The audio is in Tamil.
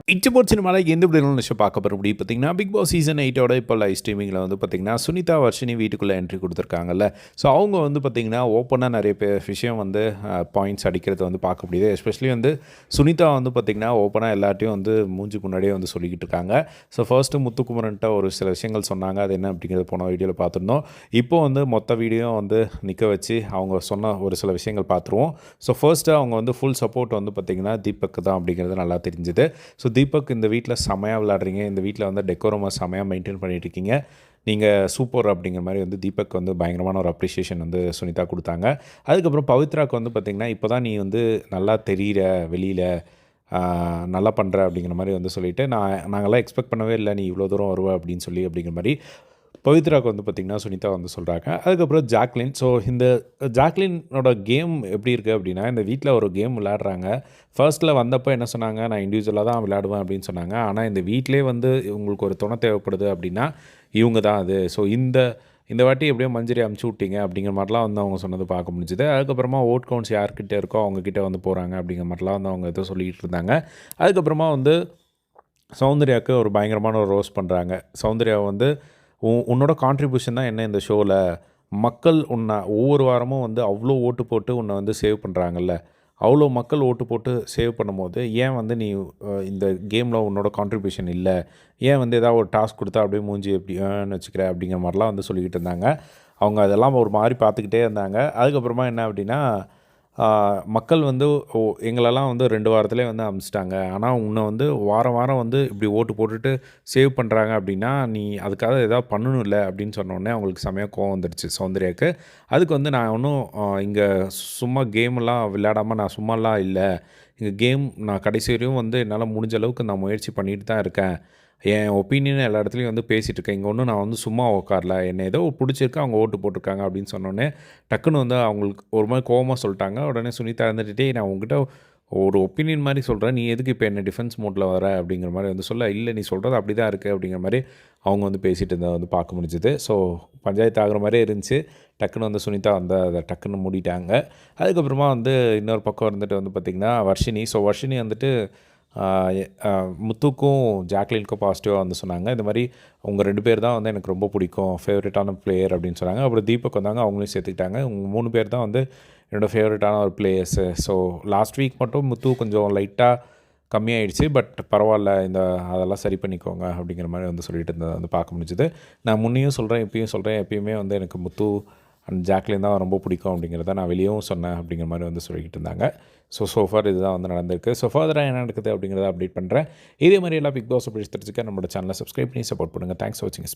இச்சபோட் சினிமாவில் எந்த விதமான விஷயம் பார்க்க போகிற முடியும் பார்த்தீங்கன்னா, பிக் பாஸ் சீசன் 8ஓட இப்போ லைவ் ஸ்ட்ரீமிங்கில் வந்து பார்த்தீங்கன்னா, சுனிதா வர்ஷினி வீட்டுக்குள்ளே என்ட்ரி கொடுத்துருக்காங்கல்ல. ஸோ அவங்க வந்து பார்த்தீங்கன்னா, ஓப்பனாக நிறைய விஷயம் வந்து பாயிண்ட்ஸ் அடிக்கிறத வந்து பார்க்க முடியுது. எஸ்பெஷலி வந்து சுனிதா வந்து பார்த்தீங்கன்னா, ஓப்பனாக எல்லாட்டையும் வந்து மூஞ்சி முன்னாடியே வந்து சொல்லிக்கிட்டு இருக்காங்க. ஸோ ஃபர்ஸ்ட்டு முத்துக்குமரன்ட்ட ஒரு சில விஷயங்கள் சொன்னாங்க. அது என்ன அப்படிங்கிறத போன வீடியோவில் பார்த்துருந்தோம். இப்போ வந்து மொத்த வீடியோ வந்து நிற்க வச்சு அவங்க சொன்ன ஒரு சில விஷயங்கள் பார்த்துருவோம். ஸோ ஃபர்ஸ்ட்டு அவங்க வந்து ஃபுல் சப்போர்ட் வந்து பார்த்தீங்கன்னா, தீபக் தான் அப்படிங்கிறது நல்லா தெரிஞ்சுது. ஸோ தீபக் இந்த வீட்டில் செமையாக விளையாடுறீங்க, இந்த வீட்டில் வந்து டெக்கோரமாக செமையாக மெயின்டைன் பண்ணிகிட்ருக்கீங்க, நீங்கள் சூப்பர் அப்படிங்கிற மாதிரி வந்து தீபக் வந்து பயங்கரமான ஒரு அப்ரிஷியேஷன் வந்து சுனிதா கொடுத்தாங்க. அதுக்கப்புறம் பவித்ராவுக்கு வந்து பார்த்திங்கன்னா, இப்போ தான் நீ வந்து நல்லா தெரிகிற வெளியில் நல்லா பண்ணுற அப்படிங்கிற மாதிரி வந்து சொல்லிவிட்டு, நாங்கள்லாம் எக்ஸ்பெக்ட் பண்ணவே இல்லை நீ இவ்வளோ தூரம் வருவ அப்படின்னு சொல்லி அப்படிங்கிற மாதிரி பவித்ராவுக்கு வந்து பார்த்திங்கன்னா சுனிதா வந்து சொல்கிறாங்க. அதுக்கப்புறம் ஜாக்லின். ஸோ இந்த ஜாக்லினோட கேம் எப்படி இருக்குது அப்படின்னா, இந்த வீட்டில் ஒரு கேம் விளையாடுறாங்க. ஃபர்ஸ்ட்டில் வந்தப்போ என்ன சொன்னாங்க, நான் இண்டிவிஜுவலாக தான் விளையாடுவேன் அப்படின்னு சொன்னாங்க. ஆனால் இந்த வீட்டிலே வந்து உங்களுக்கு ஒரு துணை தேவைப்படுது அப்படின்னா இவங்க தான் அது. ஸோ இந்த வாட்டி எப்படியோ மஞ்சரி அமுச்சு விட்டீங்க அப்படிங்கிற மாதிரிலாம் வந்து அவங்க சொன்னது பார்க்க முடிஞ்சுது. அதுக்கப்புறமா ஓட் கவுண்ட்ஸ் யார்கிட்ட இருக்கோ அவங்கக்கிட்ட வந்து போகிறாங்க அப்படிங்கிற மாதிரிலாம் வந்து அவங்க எதோ சொல்லிகிட்டு இருந்தாங்க. அதுக்கப்புறமா வந்து சௌந்தர்யாவுக்கு ஒரு பயங்கரமான ஒரு ரோஸ் பண்ணுறாங்க. சௌந்தர்யா வந்து உன்னோட கான்ட்ரிபியூஷன் தான் என்ன இந்த ஷோவில், மக்கள் உன்னை ஒவ்வொரு வாரமும் வந்து அவ்வளோ ஓட்டு போட்டு உன்னை வந்து சேவ் பண்ணுறாங்கல்ல, அவ்வளோ மக்கள் ஓட்டு போட்டு சேவ் பண்ணும்போது ஏன் வந்து நீ இந்த கேமில் உன்னோட கான்ட்ரிபியூஷன் இல்லை, ஏன் வந்து ஏதாவது ஒரு டாஸ்க் கொடுத்தா அப்படியே மூஞ்சி எப்படின்னு வச்சுக்கிற அப்படிங்கிற மாதிரிலாம் வந்து சொல்லிக்கிட்டு இருந்தாங்க. அவங்க அதெல்லாம் ஒரு மாதிரி பார்த்துக்கிட்டே இருந்தாங்க. அதுக்கப்புறமா என்ன அப்படின்னா, மக்கள் வந்து எங்களெல்லாம் வந்து 2 வாரத்திலே வந்து அனுப்பிச்சிட்டாங்க, ஆனால் உன்னை வந்து வாரம் வாரம் வந்து இப்படி ஓட்டு போட்டுட்டு சேவ் பண்ணுறாங்க அப்படின்னா நீ அதுக்காக ஏதாவது பண்ணணும்ல அப்படின்னு சொன்னோடனே அவங்களுக்கு செமையாக கோவம் வந்துடுச்சு சௌந்தர்யாவுக்கு. அதுக்கு வந்து நான் ஒன்றும் இங்கே சும்மா கேமெல்லாம் விளையாடாமல் நான் சும்மாலாம் இல்லை, இங்கே கேம் நான் கடைசி வரையும் வந்து என்னால் முடிஞ்ச அளவுக்கு நான் முயற்சி பண்ணிட்டு தான் இருக்கேன், என் ஒப்பீனியன் எல்லா இடத்துலையும் வந்து பேசிகிட்டு இருக்கேன், இங்கே ஒன்றும் நான் வந்து சும்மா உட்காரல, என்னை ஏதோ பிடிச்சிருக்கு அவங்க ஓட்டு போட்டிருக்காங்க அப்படின்னு சொன்னோடனே டக்குன்னு வந்து அவங்களுக்கு ஒரு மாதிரி கோவமாக சொல்லிட்டாங்க. உடனே சுனிதா இருந்துகிட்டே நான் உங்ககிட்ட ஒரு ஒப்பீனியன் மாதிரி சொல்கிறேன், நீ எதுக்கு இப்போ என்ன டிஃபென்ஸ் மோட்டில் வர அப்படிங்கிற மாதிரி வந்து சொல்ல, இல்லை நீ சொல்கிறது அப்படி தான் இருக்குது அப்படிங்கிற மாதிரி அவங்க வந்து பேசிகிட்டு இருந்ததை வந்து பார்க்க முடிஞ்சுது. ஸோ பஞ்சாயத்து ஆகிற மாதிரியே இருந்துச்சு. டக்குன்னு வந்து சுனிதா வந்து அதை டக்குன்னு மூடிட்டாங்க. அதுக்கப்புறமா வந்து இன்னொரு பக்கம் இருந்துட்டு வந்து பார்த்திங்கன்னா வர்ஷினி. ஸோ வர்ஷினி வந்துட்டு முத்துக்கும் ஜாக்லினுக்கும் பாசிட்டிவாக வந்து சொன்னாங்க. இந்த மாதிரி உங்கள் 2 பேர் தான் வந்து எனக்கு ரொம்ப பிடிக்கும், ஃபேவரட்டான பிளேயர் அப்படின்னு சொன்னாங்க. அப்புறம் தீபக் வந்தாங்க, அவங்களையும் சேர்த்துக்கிட்டாங்க. உங்க 3 பேர் தான் வந்து என்னோடய ஃபேவரட்டான ஒரு பிளேயர்ஸு. ஸோ லாஸ்ட் வீக் மட்டும் முத்து கொஞ்சம் லைட்டாக கம்மியாயிடுச்சு, பட் பரவாயில்ல, அதெல்லாம் சரி பண்ணிக்கோங்க அப்படிங்கிற மாதிரி வந்து சொல்லிட்டு இருந்ததை வந்து பார்க்க முடிஞ்சுது. நான் முன்னையும் சொல்கிறேன், இப்பயும் சொல்கிறேன், எப்பயுமே வந்து எனக்கு முத்து அண்ட் ஜாக்லின் தான் ரொம்ப பிடிக்கும் அப்படிங்கிறத நான் வெளியவும் சொன்னேன் அப்படிங்கிற மாதிரி வந்து சொல்லிக்கிட்டு இருந்தாங்க. ஸோஃபார் இதுதான் வந்து நடந்திருக்கு. ஸோ ஃபர்தராக என்ன நடக்குது அப்படிங்கிறத அப்டேட் பண்ணுறேன். இதே மாதிரி எல்லாம் பிக் பாஸ் அப்படி தெரிஞ்சுக்க நம்மளோட சேனலை சப்ஸ்கிரைப் பண்ணி சப்போர்ட் பண்ணுங்கள். தேங்க்ஸ் ஃபார் வாட்சிங்.